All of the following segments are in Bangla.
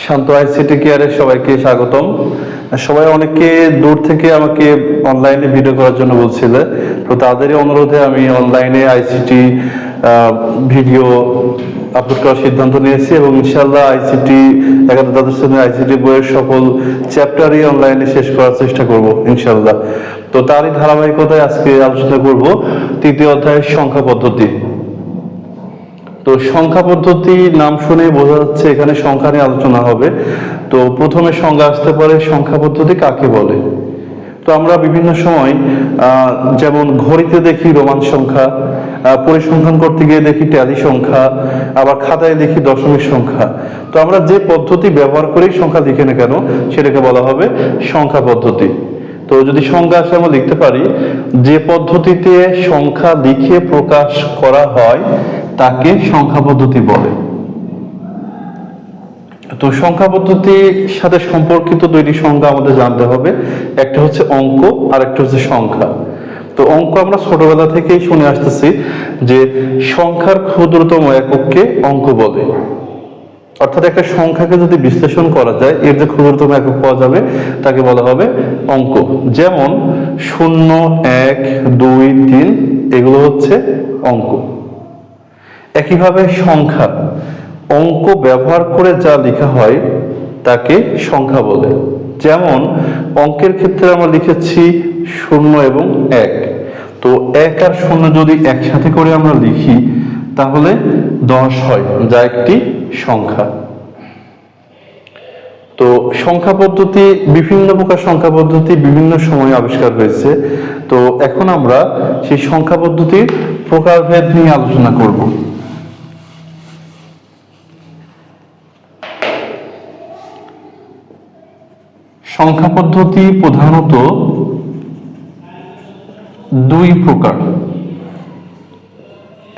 শান্ত আইসিটি কেয়ারে সবাইকে স্বাগতম। সবাই অনেকে দূর থেকে আমাকে অনলাইনে ভিডিও করার জন্য বলছিলে, তো তাদেরই অনুরোধে আমি অনলাইনে আইসিটি ভিডিও আপলোড করার সিদ্ধান্ত নিয়েছি এবং ইনশাআল্লাহ আইসিটি একাদশ দ্বাদশ শ্রেণীর আইসিটি বইয়ের সকল চ্যাপ্টারই অনলাইনে শেষ করার চেষ্টা করব ইনশাআল্লাহ। তো তারই ধারাবাহিকতায় আজকে আলোচনা করব তৃতীয় অধ্যায়ের সংখ্যা পদ্ধতি। তো সংখ্যা পদ্ধতি নাম শুনে বোঝা যাচ্ছে এখানে সংখ্যা নিয়ে আলোচনা হবে। তো প্রথমে সংজ্ঞা আসতে পারে সংখ্যা পদ্ধতি কাকে বলে। তো আমরা বিভিন্ন সময় যেমন ঘড়িতে দেখি রোমান সংখ্যা, পরিসংখ্যান করতে গিয়ে দেখি ট্যালি সংখ্যা, আবার খাতায় দেখি দশমিক সংখ্যা। তো আমরা যে পদ্ধতি ব্যবহার করেই সংখ্যা লিখি না কেন সেটাকে বলা হবে সংখ্যা পদ্ধতি। তো যদি সংজ্ঞা আসে আমরা লিখতে পারি, যে পদ্ধতিতে সংখ্যা লিখে প্রকাশ করা হয় তাকে সংখ্যা পদ্ধতি বলে। তো সংখ্যা পদ্ধতির সাথে সম্পর্কিত দুইটি সংখ্যা আমাদের জানতে হবে, একটা হচ্ছে অঙ্ক আর একটা হচ্ছে সংখ্যা। তো অঙ্ক আমরা ছোটবেলা থেকেই শুনে আসতেছি যে সংখ্যার ক্ষুদ্রতম একককে অঙ্ক বলে। অর্থাৎ একটা সংখ্যাকে যদি বিশ্লেষণ করা যায় এর যে ক্ষুদ্রতম একক পাওয়া যাবে তাকে বলা হবে অঙ্ক। যেমন 0, 1, 2, 3 এগুলো হচ্ছে অঙ্ক। একইভাবে সংখ্যা, অঙ্ক ব্যবহার করে যা লেখা হয় তাকে সংখ্যা বলে। যেমন অঙ্কের ক্ষেত্রে আমরা লিখেছি 0 এবং 1। তো 1 আর 0 যদি একসাথে করে আমরা লিখি তাহলে 10 হয়, যা একটি সংখ্যা। তো সংখ্যা পদ্ধতি, বিভিন্ন প্রকার সংখ্যা পদ্ধতি বিভিন্ন সময়ে আবিষ্কার হয়েছে। তো এখন আমরা সেই সংখ্যা পদ্ধতির প্রকারভেদ নিয়ে আলোচনা করব। সংখ্যা পদ্ধতি প্রধানত দুই প্রকার,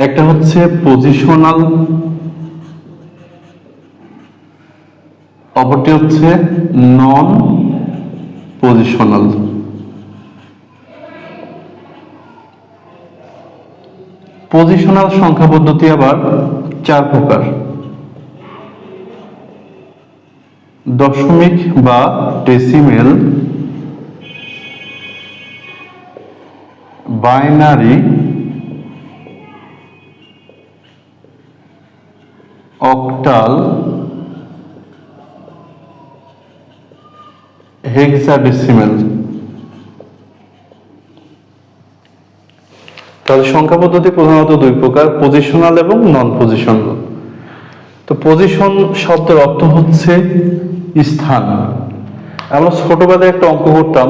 একটা হচ্ছে পজিশনাল, অপরটি হচ্ছে নন পজিশনাল। পজিশনাল সংখ্যা পদ্ধতি আবার চার প্রকার: দশমিক বা ডেসিমেল, বাইনারি, অক্টাল, হেক্সাডেসিমেল। তাহলে সংখ্যা পদ্ধতি প্রধানত দুই প্রকার, পজিশনাল এবং নন পজিশনাল। তো পজিশন শব্দের অর্থ হচ্ছে স্থান। আমরা ছোটবেলায় একটা অঙ্ক করতাম,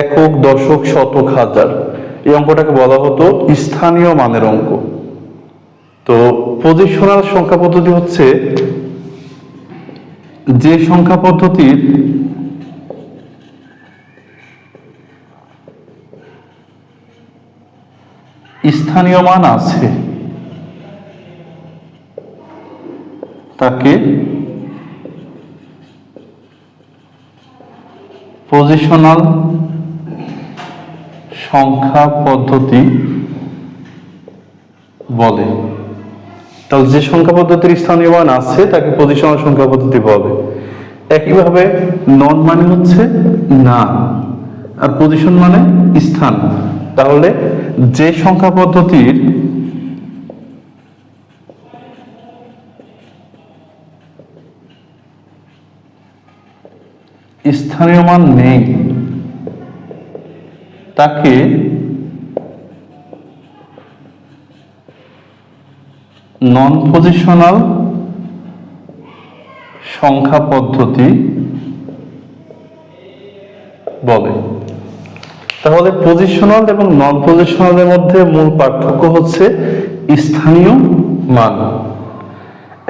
একক, দশক, শতক, হাজার। এই অঙ্কটাকে বলা হতো স্থানীয় মানের অঙ্ক। তো পজিশনাল সংখ্যা পদ্ধতি হচ্ছে যে সংখ্যা পদ্ধতির স্থানীয় মান আছে তাকে পজিশনাল সংখ্যা পদ্ধতি বলে। তাহলে যে সংখ্যা পদ্ধতির স্থানীয় মান আছে তাকে পজিশনাল সংখ্যা পদ্ধতি বলে। একইভাবে নন মানে হচ্ছে না, আর পজিশন মানে স্থান। তাহলে যে সংখ্যা পদ্ধতির স্থানীয় মান নেই তাকে নন পজিশনাল সংখ্যা পদ্ধতি বলে। তাহলে পজিশনাল এবং নন পজিশনালের মধ্যে মূল পার্থক্য হচ্ছে স্থানীয় মান।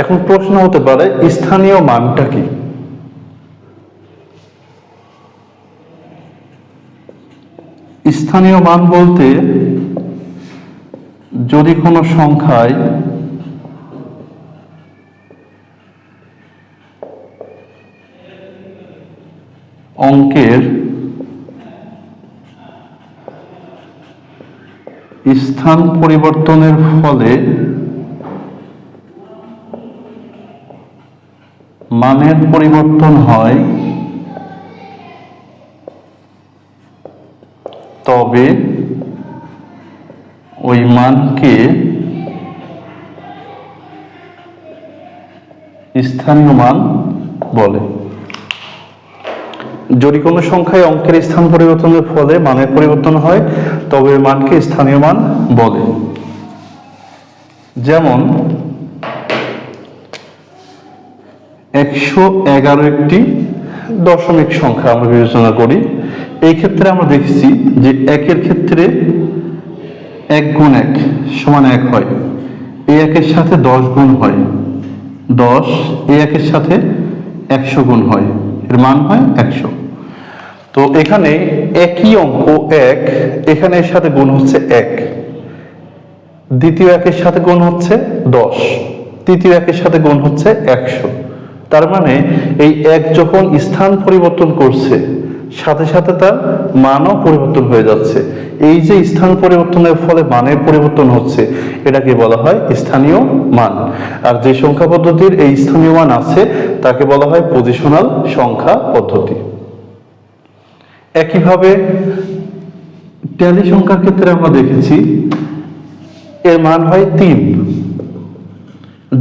এখন প্রশ্ন হতে পারে স্থানীয় মানটা কি? স্থানীয় মান বলতে যদি কোনো সংখ্যায় অঙ্কের স্থান পরিবর্তনের ফলে মানের পরিবর্তন হয় তবে ওই মানকে স্থানীয় মান বলে। যদি কোনো সংখ্যায় অঙ্কের স্থান পরিবর্তনের ফলে মানের পরিবর্তন হয় তবে ওই মানকে স্থানীয় মান বলে। যেমন 111 একটি দশমিক সংখ্যা আমরা বিবেচনা করি। এই ক্ষেত্রে আমরা দেখছি যে একের ক্ষেত্রে 1 গুণ 1 সমান 1 হয়, এই একের সাথে 10 গুণ হয় 10, এই একের সাথে 100 গুণ হয়, এর মান হয় 100। তো এখানে একই অঙ্ক 1, এখানে এর সাথে গুণ হচ্ছে 1, দ্বিতীয় একের সাথে গুণ হচ্ছে 10, তৃতীয় একের সাথে গুণ হচ্ছে 100। তার মানে এই 1 যখন স্থান পরিবর্তন করছে সাথে সাথে তার মানও পরিবর্তন হয়ে যাচ্ছে। এই যে স্থান পরিবর্তনের ফলে মানের পরিবর্তন হচ্ছে এটাকে বলা হয় স্থানীয় মান। আর যে সংখ্যা পদ্ধতির এই স্থানীয় মান আছে তাকে বলা হয় পজিশনাল সংখ্যা পদ্ধতি। একইভাবে ট্যালি সংখ্যার ক্ষেত্রে আমরা দেখেছি এর মান হয় 3,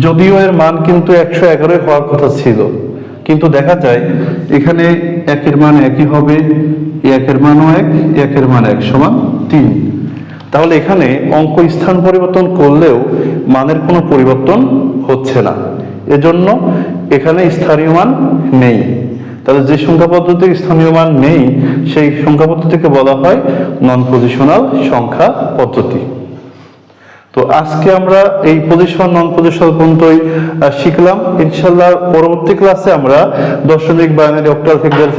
যদিও এর মান কিন্তু 111 হওয়ার কথা ছিল, কিন্তু দেখা যায় এখানে একের মান একই হবে, একের মানও 1, একের মান 1 সমান 3। তাহলে এখানে অঙ্ক স্থান পরিবর্তন করলেও মানের কোনো পরিবর্তন হচ্ছে না, এজন্য এখানে স্থানীয় মান নেই। তাহলে যে সংখ্যা পদ্ধতির স্থানীয় মান নেই সেই সংখ্যা পদ্ধতিকে বলা হয় নন পজিশনাল সংখ্যা পদ্ধতি। তো আজকে আমরা এই পজিশন নন পজিশনাল পর্যন্তই শিখলাম। ইনশাআল্লাহ পরবর্তী ক্লাসে আমরা দশমিক, বাইনারি, অক্টাল, হেক্সাডেসিমাল